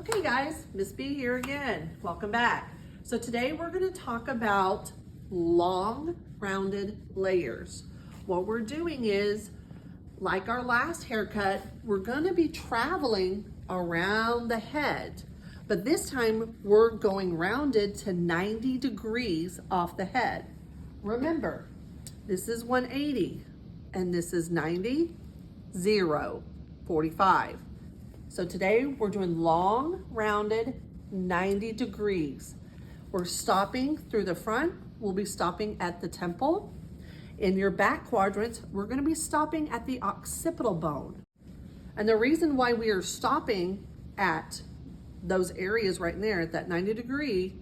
Okay guys, Miss B here again. Welcome back. So today we're going to talk about long rounded layers. What we're doing is, like our last haircut, we're going to be traveling around the head. But this time we're going rounded to 90 degrees off the head. Remember, this is 180 and this is 90, 0, 45. So today we're doing long, rounded, 90 degrees. We're stopping through the front. We'll be stopping at the temple. In your back quadrants, we're gonna be stopping at the occipital bone. And the reason why we are stopping at those areas right there at that 90 degree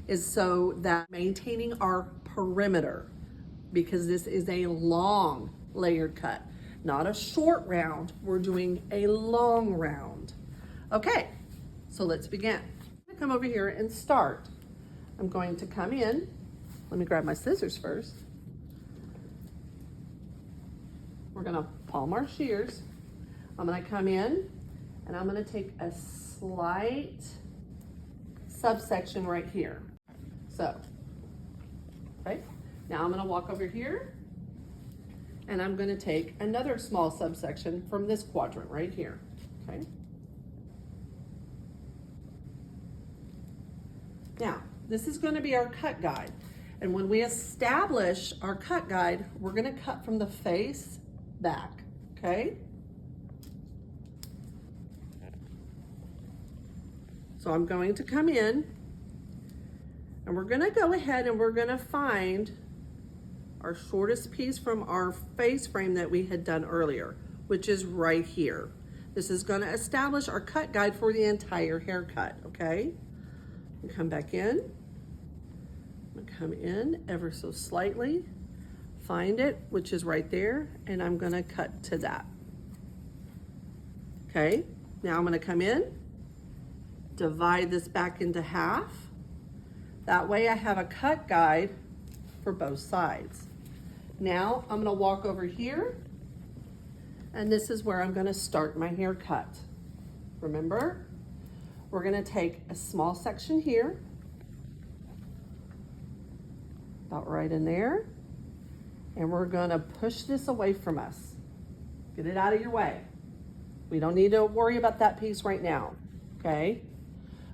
is so that maintaining our perimeter, because this is a long layered cut. Not a short round, we're doing a long round. Okay, so let's begin. I'm gonna come over here and start. I'm going to come in. Let me grab my scissors first. We're gonna palm our shears. I'm gonna come in and I'm gonna take a slight subsection right here. So, okay, now I'm gonna walk over here and I'm gonna take another small subsection from this quadrant right here, okay? Now, this is gonna be our cut guide. And when we establish our cut guide, we're gonna cut from the face back, okay? So I'm going to come in and we're gonna go ahead and we're gonna find our shortest piece from our face frame that we had done earlier, which is right here. This is gonna establish our cut guide for the entire haircut, okay? We come back in, I'm gonna come in ever so slightly, find it, which is right there, and I'm gonna cut to that. Okay, now I'm gonna come in, divide this back into half. That way I have a cut guide for both sides. Now I'm gonna walk over here and this is where I'm gonna start my haircut. Remember, we're gonna take a small section here, about right in there, and we're gonna push this away from us. Get it out of your way. We don't need to worry about that piece right now, okay?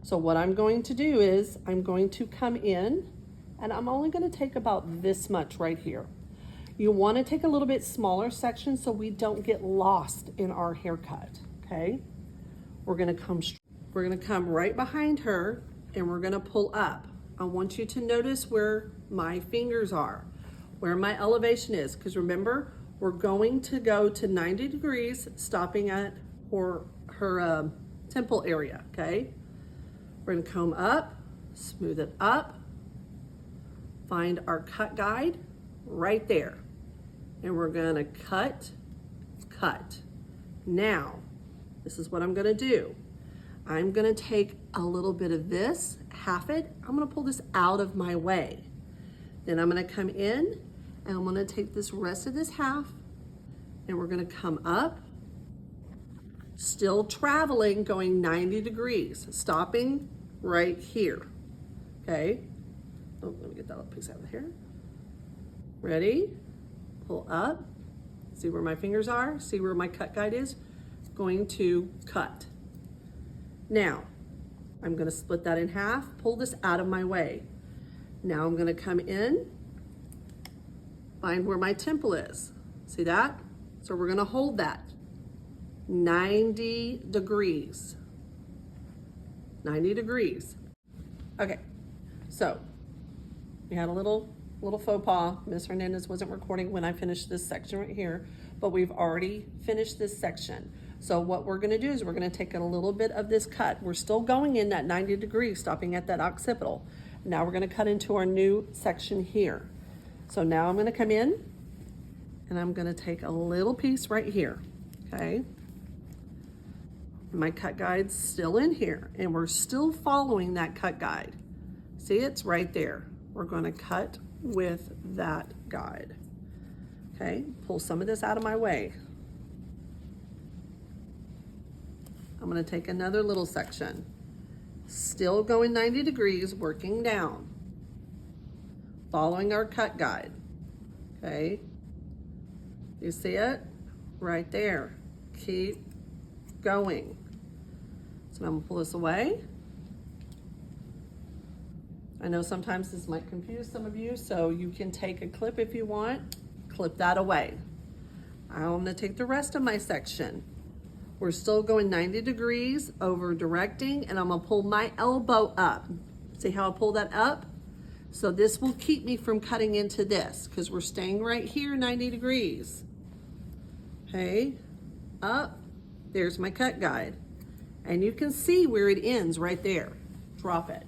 So what I'm going to do is I'm going to come in and I'm only gonna take about this much right here. You wanna take a little bit smaller section so we don't get lost in our haircut, okay? We're gonna come right behind her and we're gonna pull up. I want you to notice where my fingers are, where my elevation is, because remember, we're going to go to 90 degrees, stopping at her temple area, okay? We're gonna comb up, smooth it up, find our cut guide right there. And we're gonna cut. Now, this is what I'm gonna do. I'm gonna take a little bit of this, half it, I'm gonna pull this out of my way. Then I'm gonna come in and I'm gonna take this rest of this half and we're gonna come up, still traveling, going 90 degrees, stopping right here, okay? Oh, let me get that little piece out of here. Ready? Pull up, see where my fingers are, see where my cut guide is, going to cut. Now, I'm gonna split that in half, pull this out of my way. Now I'm gonna come in, find where my temple is. See that? So we're gonna hold that. 90 degrees. 90 degrees. Okay, so we had a little faux pas. Ms. Hernandez wasn't recording when I finished this section right here, but we've already finished this section. So what we're gonna do is we're gonna take a little bit of this cut. We're still going in that 90 degrees, stopping at that occipital. Now we're gonna cut into our new section here. So now I'm gonna come in and I'm gonna take a little piece right here, okay? My cut guide's still in here and we're still following that cut guide. See, it's right there. We're gonna cut with that guide. Okay, pull some of this out of my way. I'm gonna take another little section Still going 90 degrees, working down, following our cut guide, okay? You see it? Right there. Keep going. So I'm gonna pull this away. I know sometimes this might confuse some of you, so you can take a clip if you want, clip that away. I'm gonna take the rest of my section. We're still going 90 degrees over directing, and I'm gonna pull my elbow up. See how I pull that up? So this will keep me from cutting into this because we're staying right here 90 degrees. Okay, up, there's my cut guide. And you can see where it ends right there. Drop it.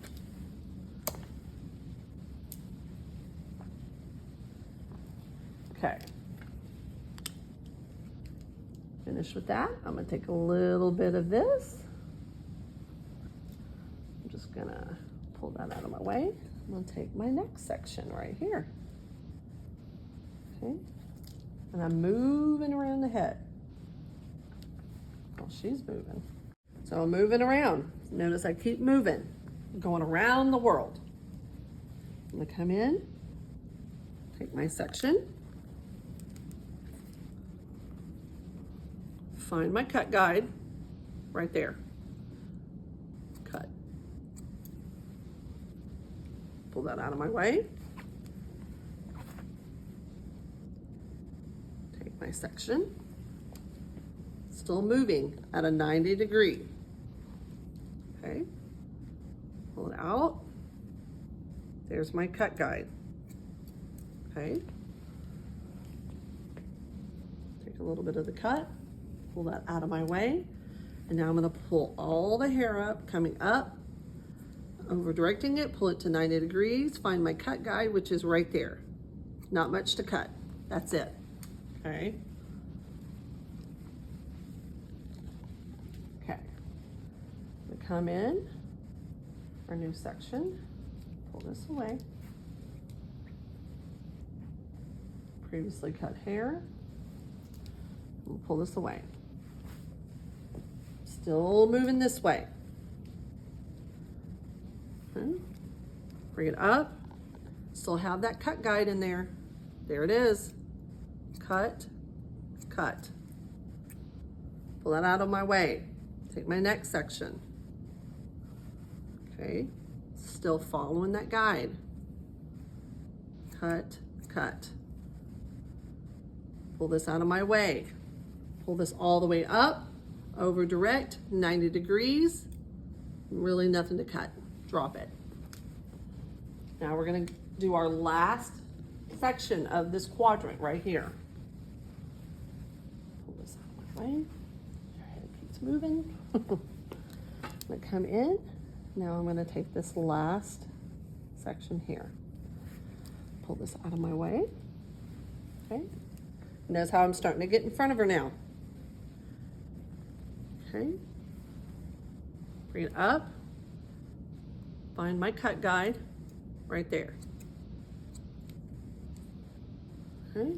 Okay. Finish with that. I'm gonna take a little bit of this. I'm just gonna pull that out of my way. I'm gonna take my next section right here. Okay. And I'm moving around the head. Oh, she's moving. So I'm moving around. Notice I keep moving. I'm going around the world. I'm gonna come in, take my section, find my cut guide right there. Cut. Pull that out of my way. Take my section. Still moving at a 90 degree. Okay. Pull it out. There's my cut guide. Okay. Take a little bit of the cut. Pull that out of my way. And now I'm gonna pull all the hair up, coming up, over directing it, pull it to 90 degrees, find my cut guide, which is right there. Not much to cut, that's it, okay? Okay, I'm gonna come in, our new section, pull this away. Previously cut hair, we'll pull this away. Still moving this way. Okay. Bring it up. Still have that cut guide in there. There it is. Cut, cut. Pull that out of my way. Take my next section. Okay. Still following that guide. Cut, cut. Pull this out of my way. Pull this all the way up. Over direct, 90 degrees, really nothing to cut. Drop it. Now we're gonna do our last section of this quadrant right here. Pull this out of my way. Your head keeps moving. I'm gonna come in. Now I'm gonna take this last section here. Pull this out of my way. Okay. Notice how I'm starting to get in front of her now. Okay, bring it up, find my cut guide right there. Okay,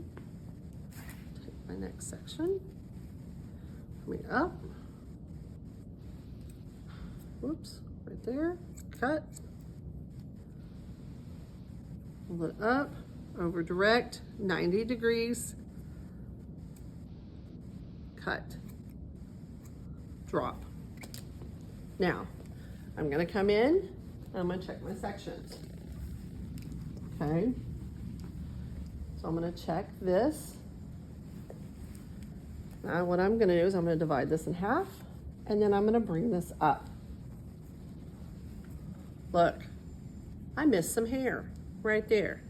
take my next section, coming up, whoops, right there, cut, pull it up, over direct, 90 degrees, cut. Drop. Now, I'm gonna come in and I'm gonna check my sections. Okay. So I'm gonna check this. Now what I'm gonna do is I'm gonna divide this in half and then I'm gonna bring this up. Look, I missed some hair right there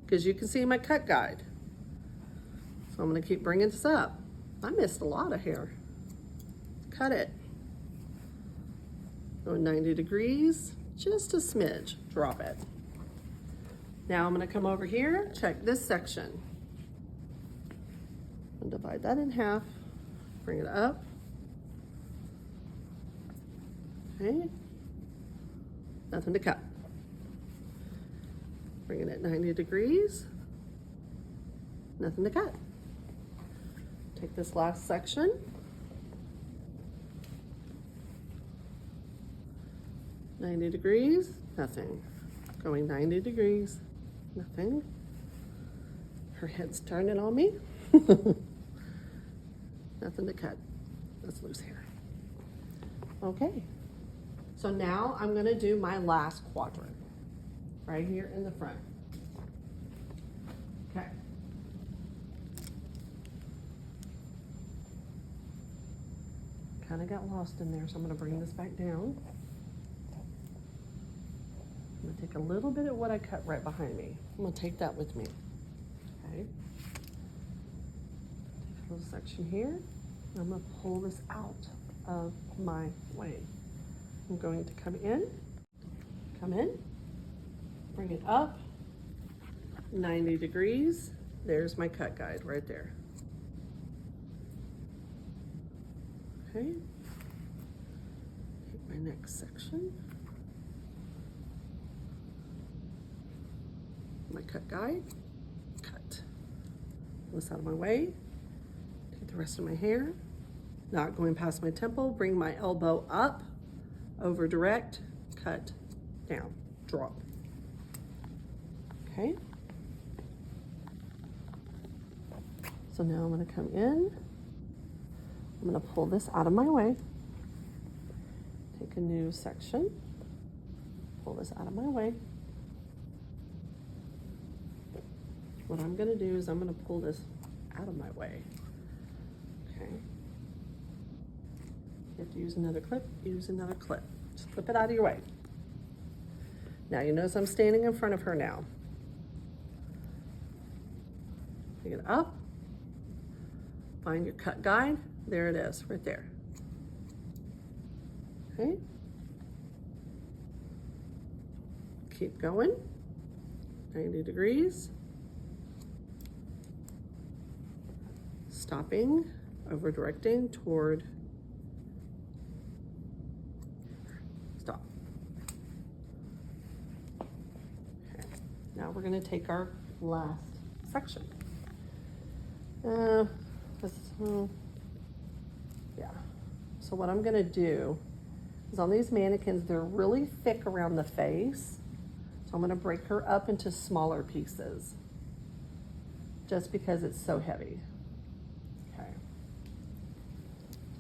because you can see my cut guide. So I'm gonna keep bringing this up. I missed a lot of hair. Cut it. Go 90 degrees, just a smidge, drop it. Now I'm gonna come over here, check this section. And divide that in half, bring it up. Okay, nothing to cut. Bring it at 90 degrees, nothing to cut. Take this last section. 90 degrees, nothing. Going 90 degrees, nothing. Her head's turning on me. Nothing to cut. That's loose hair. Okay. So now I'm gonna do my last quadrant right here in the front. Okay. Kind of got lost in there, so I'm gonna bring this back down. I'm gonna take a little bit of what I cut right behind me. I'm gonna take that with me. Okay. Take a little section here. I'm gonna pull this out of my way. I'm going to come in, bring it up, 90 degrees. There's my cut guide right there. Okay, take my next section, my cut guide, cut. Pull this out of my way, take the rest of my hair, not going past my temple, bring my elbow up, over direct, cut, down, drop. Okay. So now I'm going to come in. I'm going to pull this out of my way. Take a new section. Pull this out of my way. What I'm going to do is I'm going to pull this out of my way. Okay. You have to use another clip, use another clip. Just clip it out of your way. Now you notice I'm standing in front of her now. Take it up, find your cut guide. There it is, right there. Okay. Keep going, 90 degrees. Stopping, over directing toward stop. Okay. Now we're going to take our last section. Yeah. So what I'm going to do is on these mannequins, they're really thick around the face. So I'm going to break her up into smaller pieces just because it's so heavy. Okay.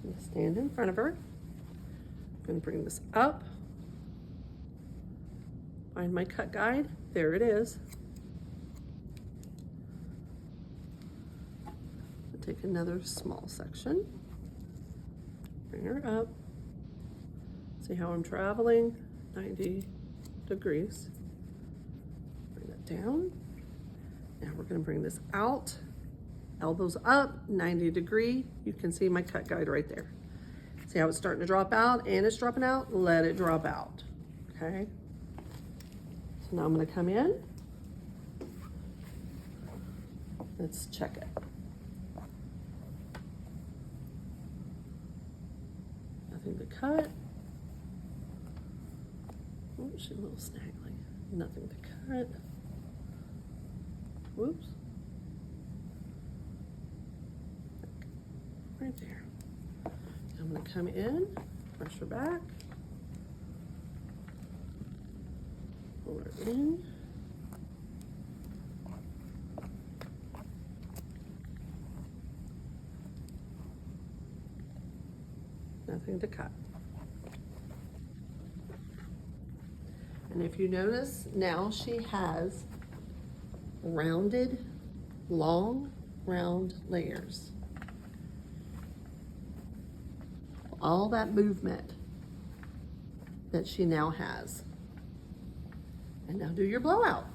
I'm going to stand in front of her. I'm going to bring this up. Find my cut guide. There it is. I'll take another small section. Bring her up. See how I'm traveling? 90 degrees. Bring that down. Now we're going to bring this out. Elbows up, 90 degree. You can see my cut guide right there. See how it's starting to drop out and it's dropping out? Let it drop out. Okay. So now I'm going to come in. Let's check it. Nothing to cut. Oh, she's a little snaggly. Nothing to cut. Whoops. Right there. I'm going to come in, brush her back, pull her in. Nothing to cut. And if you notice, now she has rounded, long, round layers. All that movement that she now has. And now do your blowout.